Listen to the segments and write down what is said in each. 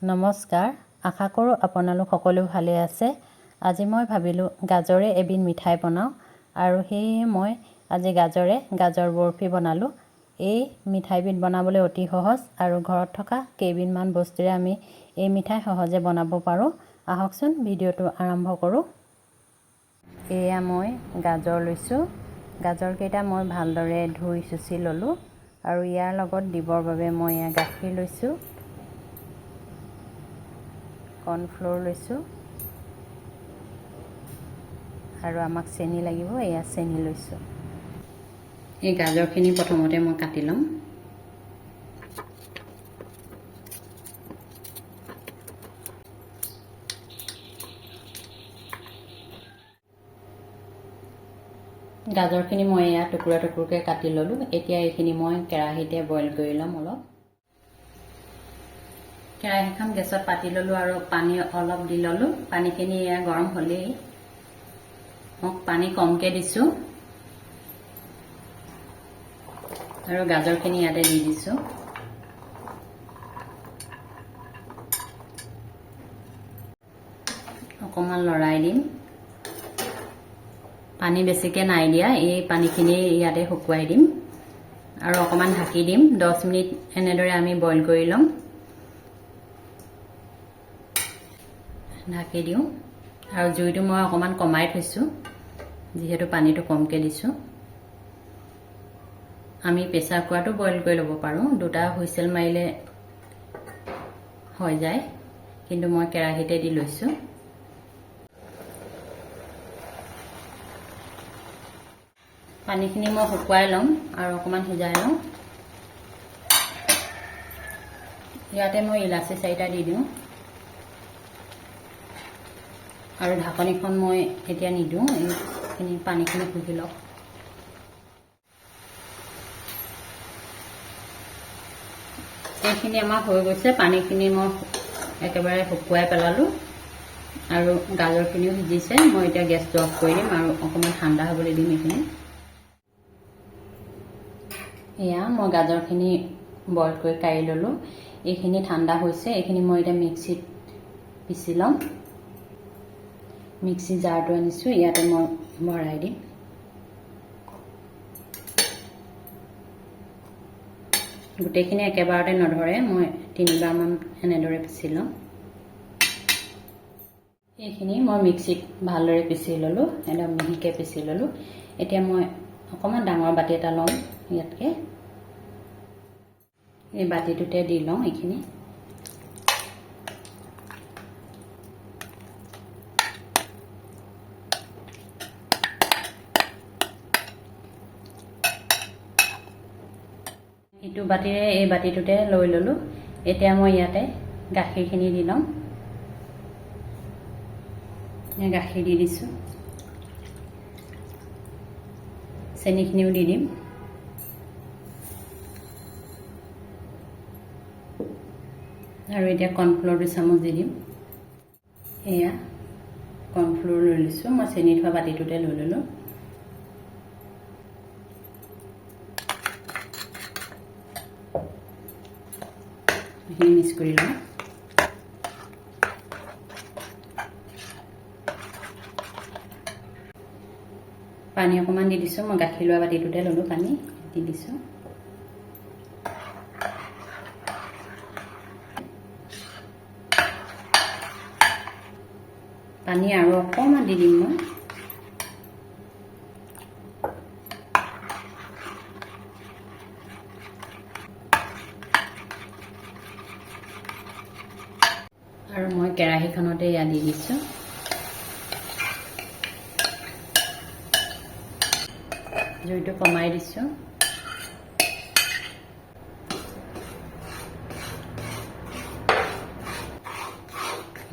নমস্কাৰ, আশা কৰোঁ আপোনালোক সকলো ভালে আছে। আজি মই ভাবিলোঁ গাজৰে এবিধ মিঠাই বনাওঁ আৰু সেয়ে মই আজি গাজৰ বৰফি বনালোঁ। এই মিঠাইবিধ বনাবলৈ অতি সহজ আৰু ঘৰত থকা কেইবিধমান বস্তুৰে আমি এই মিঠাই সহজে বনাব পাৰোঁ। আহকচোন ভিডিঅ'টো আৰম্ভ কৰোঁ। এয়া মই গাজৰ লৈছোঁ। গাজৰকেইটা মই ভালদৰে ধুই চুচি ল'লোঁ আৰু ইয়াৰ লগত দিবৰ বাবে মই এয়া গাখীৰ লৈছোঁ, কৰ্ণফ্ল'ৰ লৈছোঁ আৰু আমাক চেনি লাগিব, এয়া চেনি লৈছোঁ। এই গাজৰখিনি প্ৰথমতে মই কাটি ল'ম। গাজৰখিনি মই এয়া টুকুৰা টুকুৰকৈ কাটি ল'লোঁ। এতিয়া এইখিনি মই কেৰাহীতে বইল কৰি ল'ম অলপ। কেৰাহীখন গেছত পাতি ল'লোঁ আৰু পানী অলপ দি ল'লোঁ। পানীখিনি এয়া গৰম হ'লেই মই পানী কমকৈ দিছোঁ আৰু গাজৰখিনি ইয়াতে দি দিছোঁ। অকণমান লৰাই দিম। পানী বেছিকৈ নাই দিয়া, এই পানীখিনি ইয়াতে শুকুৱাই দিম আৰু অকণমান ঢাকি দিম। 10 মিনিট এনেদৰে আমি বইল কৰি ল'ম। ঢাকি দিওঁ আৰু জুইটো মই অকণমান কমাই থৈছোঁ যিহেতু পানীটো কমকৈ দিছোঁ। আমি প্ৰেছাৰ কুকাৰটো বইল কৰি ল'ব পাৰোঁ, 2টা হুইচেল মাৰিলে হৈ যায়, কিন্তু মই কেৰাহীতে দি লৈছোঁ। পানীখিনি মই শুকুৱাই ল'ম আৰু অকণমান সিজাই লওঁ। ইয়াতে মই ইলাচি 4টা দি দিওঁ আৰু ঢাকনিখন মই এতিয়া নিদিওঁ, এইখিনি পানীখিনি শুকি লওক। এইখিনি আমাৰ হৈ গৈছে। পানীখিনি মই একেবাৰে শুকুৱাই পেলালোঁ আৰু গাজৰখিনিও সিজিছে। মই এতিয়া গেছটো অফ কৰি দিম আৰু অকণমান ঠাণ্ডা হ'বলৈ দিম এইখিনি। এয়া মই গাজৰখিনি বইল কৰি কাঢ়ি ল'লোঁ। এইখিনি ঠাণ্ডা হৈছে। এইখিনি মই এতিয়া মিক্সিত পিচি ল'ম। মিক্সি জাৰটো আনিছোঁ, ইয়াতে মই ভৰাই দিম। গোটেইখিনি একেবাৰতে নধৰে, মই 3বাৰমান এনেদৰে পিচি ল'ম। এইখিনি মই মিক্সিত ভালদৰে পিচি ল'লোঁ, একদম মিহিকৈ পিচি ল'লোঁ। এতিয়া মই অকণমান ডাঙৰ বাতি এটা ল'ম। ইয়াতকৈ এই বাতিটোতে দি লওঁ এইখিনি। ইটো বাতিৰে এই বাতিটোতে লৈ ল'লোঁ। এতিয়া মই ইয়াতে গাখীৰখিনি দি ল'ম। গাখীৰ দি দিছোঁ, চেনিখিনিও দি দিম আৰু এতিয়া কৰ্ণফ্ল'ৰ 2 চামুচ দি দিম। এয়া কৰ্ণফ্ল'ৰ লৈ লৈছোঁ, মই চেনি থোৱা বাতিটোতে লৈ ল'লোঁ। এইখিনি মিক্স কৰি লওঁ। পানী অকণমান দি দিছোঁ, মই গাখীৰ লোৱা বাতিটোতে ল'লোঁ, পানী দি দিছোঁ। পানী আৰু অকণমান দি দিম মই। আৰু মই কেৰাহীখনতে এয়া দি দিছোঁ। জুইটো কমাই দিছোঁ।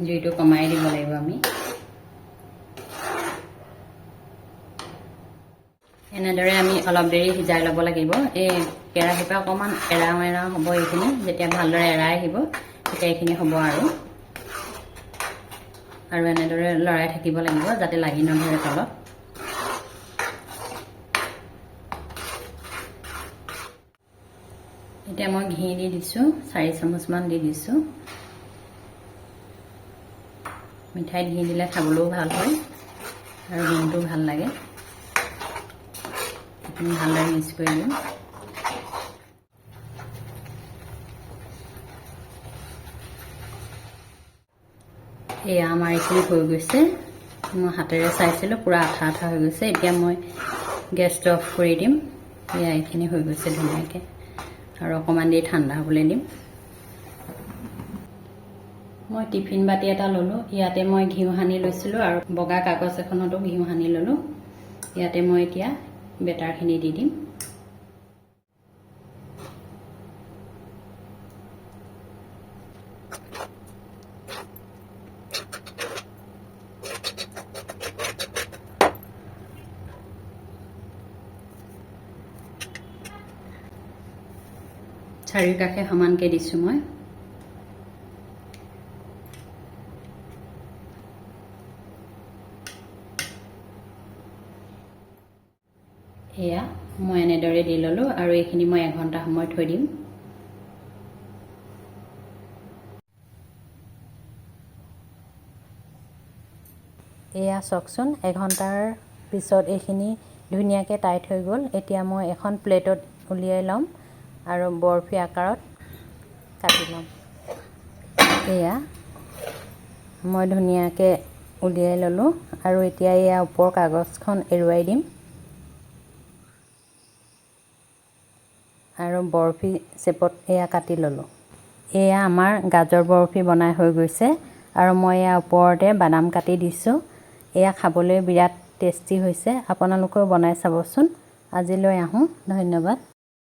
জুইটো কমাই দিব লাগিব আমি। এনেদৰে আমি অলপ দেৰি সিজাই ল'ব লাগিব। এই কেৰাহীৰ পৰা অকণমান এৰাও এৰাও হ'ব এইখিনি। যেতিয়া ভালদৰে এৰাই আহিব তেতিয়া এইখিনি হ'ব আৰু এনেদৰে লৰাই থাকিব লাগিব যাতে লাগি নধৰে তলত। এতিয়া মই ঘি দি দিছোঁ, 4 চামুচমান দি দিছোঁ। মিঠাইত ঘি দিলে খাবলৈও ভাল হয় আৰু গোন্ধটো ভাল লাগে। এইখিনি ভালদৰে মিক্স কৰি দিম। এয়া আমাৰ এইখিনি হৈ গৈছে। মই হাতেৰে চাইছিলোঁ, পূৰা আঠা আঠা হৈ গৈছে। এতিয়া মই গেছটো অফ কৰি দিম। এয়া এইখিনি হৈ গৈছে ধুনীয়াকৈ, আৰু অকণমান দেৰি ঠাণ্ডা হ'বলৈ দিম। মই টিফিন বাতি এটা ল'লোঁ। ইয়াতে মই ঘিউ সানি লৈছিলোঁ আৰু বগা কাগজ এখনতো ঘিউ সানি ল'লোঁ। ইয়াতে মই এতিয়া বেটাৰখিনি দি দিম। চাৰিওকাষে সমানকৈ দিছোঁ মই। এয়া মই এনেদৰে দি ল'লোঁ আৰু এইখিনি মই এঘণ্টা সময় থৈ দিম। এয়া চাওকচোন, এঘণ্টাৰ পিছত এইখিনি ধুনীয়াকৈ টাইট হৈ গ'ল। এতিয়া মই এখন প্লেটত উলিয়াই ল'ম আৰু বৰফি আকাৰত কাটি ল'ম। এয়া মই ধুনীয়াকৈ উলিয়াই ল'লোঁ আৰু এতিয়া এয়া ওপৰৰ কাগজখন এৰুৱাই দিম আৰু বৰফি শ্বেপত এয়া কাটি ল'লোঁ। এয়া আমাৰ গাজৰ বৰফি বনাই হৈ গৈছে আৰু মই এয়া ওপৰতে বাদাম কাটি দিছোঁ। এয়া খাবলৈ বিৰাট টেষ্টি হৈছে। আপোনালোকেও বনাই চাবচোন। আজিলৈ আহোঁ, ধন্যবাদ।